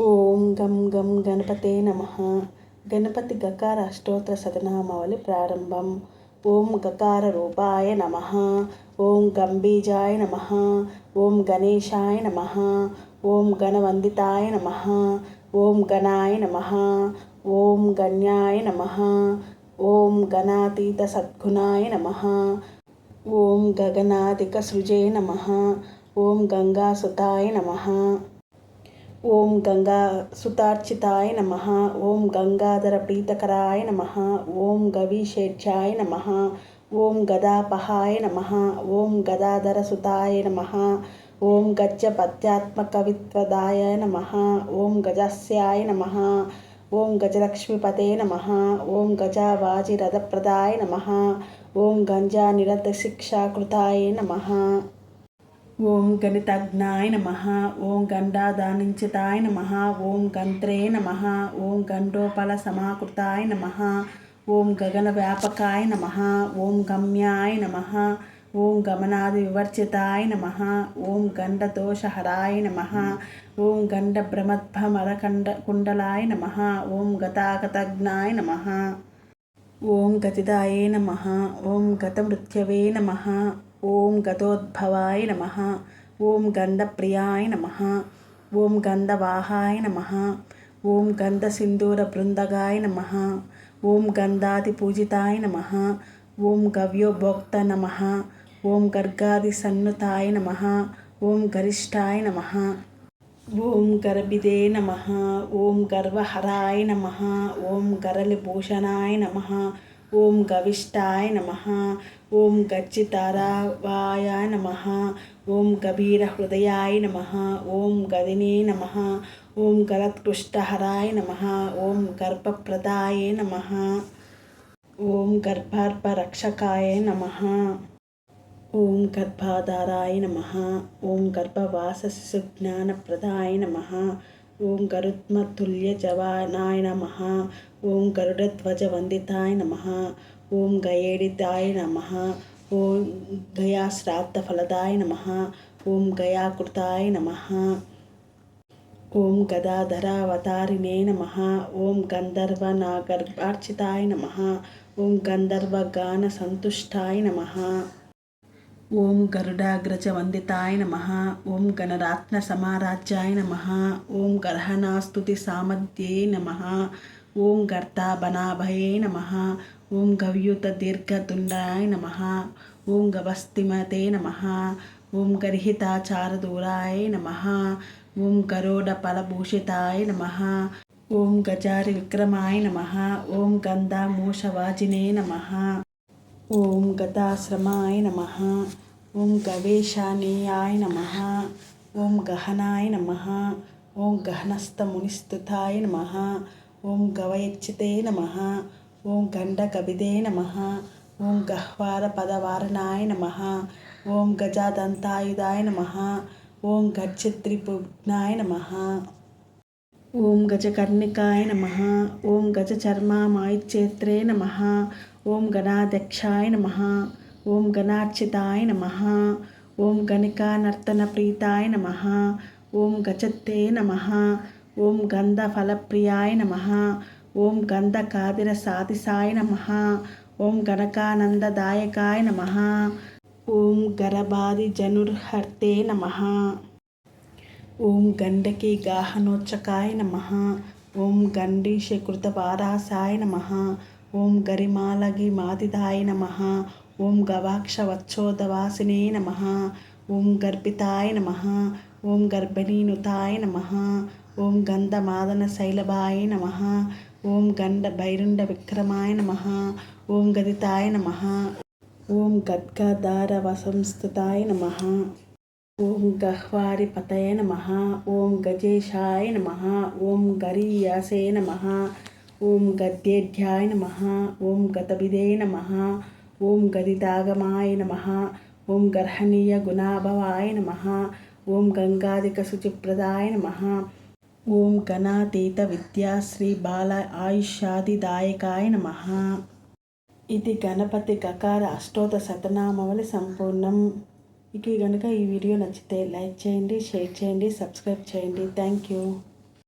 ఓం గం గం గణపతే నమః. గణపతి గకార అష్టోత్తర శతనామావళి ప్రారంభం. ఓం గకార రూపాయ నమః. ఓం గంబీజాయ నమః. ఓం గణేశాయ నమః. ఓం గణవందితాయ నమః. ఓం గణాయ నమః. ఓం గణ్యాయ నమః. ఓం గణాతీత సద్గుణాయ నమః. ఓం గగనాధిక సృజే నమః. ఓం గంగాసుతాయ నమః. ఓం గంగా సుతార్చితాయ నమః. ఓం గంగాధర ప్రీతకరాయ నమః. ఓం గవీషేఢ్యాయ నమః. ఓం గదాపహాయ నమః. ఓం గదాధర సుతాయ నమః. ఓం గజ్జ పద్యాత్మకవిత్వదాయ నమః. ఓం గజస్యాయ నమః. ఓం గజలక్ష్మీపతే నమః. ఓం గజావాజిరథప్రదాయ నమః. ఓం గంజా నిరతశిక్షాకృతాయ నమః. ఓం గణితజ్ఞాయ నమః. ఓం గండాదానించితాయ నమః. ఓం గంత్రే నమః. ఓం గండోపల సమాకృతాయ నమః. ఓం గగన వ్యాపకాయ నమః. ఓం గమ్యాయ నమః. ఓం గమనాది వివర్జితాయ నమః. ఓం గండదోషహరాయ నమః. ఓం గండ బ్రహ్మద్భమరకండ కుండలాయ నమః. ఓం గతాగతజ్ఞాయ నమః. ఓం గతిదాయే నమః. ఓం గతమృత్యవే నమః. ఓం గతోద్భవాయ నమః. ఓం గంధప్రియాయ నమః. ఓం గంధవాహాయ నమః. ఓం గంధసింధూరబృందగాయ నమః. ఓం గంధాదిపూజితాయ నమః. ఓం గవ్యోభోక్త నమః. ఓం గర్గాదిసన్నుతాయ నమః. ఓం గరిష్టాయ నమః. ఓం గర్భిదే నమః. ఓం గర్వహరాయ నమః. ఓం గరళిభూషణాయ నమః. ఓం గవిష్టాయ నమః. ఓం గచ్చితారావాయ నమః. ఓం గభీరహృదయాయ నమః. ఓం గదినే నమః. ఓం గలత్కృష్టహరాయ నమః. ఓం గర్భప్రదాయ నమః. ఓం గర్భార్పరక్షకాయ నమః. ఓం గర్భాధారాయ నమః. ఓం గర్భవాసశిశుజ్ఞానప్రదాయ నమః. ఓం గరుత్మతుల్యజవానాయ నమః. ఓం గరుడధ్వజవందితాయ నమః. ఓం గయేడితాయ నమః. ఓం గయాశ్రాద్ధఫలదాయ నమః. ఓం గయాకృతాయ నమః. ఓం గదాధరావతారిణే నమః. ఓం గంధర్వనాగర్భార్చితాయ నమః. ఓం గంధర్వగానసంతుష్టాయ నమః. ఓం గరుడాగ్రజవందితాయ నమః. ఓం గణరాత్నసమారాధ్యాయ నమః. ఓం గర్హణాస్తుతిసామధ్యే నమః. ఓం గర్తాబనాభయే నమః. ఓం గవ్యూతదీర్ఘతుండాయ నమః. ఓం గవస్తిమతే నమః. ఓం గర్హితాచారదూరాయ నమః. ఓం గరోడఫలభూషితాయ నమః. ఓం గజారి విక్రమాయ నమః. ఓం గంధామూషవాజినే నమః. ఓం గతాశ్రమాయ నమః. ఓం గవేషానీయాయ నమః. ఓం గహనాయ నమః. ఓం గహనస్థమునిస్తుతాయ నమః. ఓం గవయచ్చితే నమః. ఓం గండకవిదే నమః. ఓం గహ్వారపదవారణాయ నమః. ఓం గజాదంతాయుధాయ నమః. ఓం గర్జిత్రిపుజ్ఞాయ నమః. ఓం గజకర్ణికాయ నమః. ఓం గజచర్మామాయుచ్చేత్రే నమః. ఓం గణాధ్యక్షాయ నమః. ఓం గణార్చితాయ నమః. ఓం గణికానర్తనప్రీతాయ నమః. ఓం గజత్తే నమః. ఓం గంధఫలప్రియాయ నమః. ఓం గంధకాదిరసాతిసాయ నమః. ఓం గణకానందదాయకాయ నమః. ఓం గరబాదిజనుర్హర్తే నమః. ఓం గండకీ గాహనోచ్చకాయ నమః. ఓం గండీశకృతవారాసాయ నమః. ఓం గరిమాలగిమాదిదాయ నమః. ఓం గవాక్షవచ్చోదవాసినే నమః. ఓం గర్భితాయ నమః. ఓం గర్భిణీనుతాయ నమః. ఓం గంధమాదనశైలభాయ నమః. ఓం గండభైరుండ విక్రమాయ నమః. ఓం గదితాయ నమః. ఓం గద్గదారవసంస్థితాయ నమః. ఓం గహ్వారిపతయ నమః. ఓం గజేశాయ నమః. ఓం గరీయాసే నమః. ఓం గద్యేఢ్యాయ నమః. ఓం గతభిదే నమః. ఓం గదితాగమాయ నమః. ఓం గర్హణీయ గుణాభవాయ నమః. ఓం గంగాధిక శుచిప్రదాయ నమః. ఓం గణాతీత విద్యాశ్రీ బాల ఆయుష్యాదిదాయకాయ నమః. ఇది గణపతి గకార అష్టోత్తర శతనామావళి సంపూర్ణం. మీకు కనుక ఈ వీడియో నచ్చితే లైక్ చేయండి, షేర్ చేయండి, సబ్స్క్రైబ్ చేయండి. Thank you.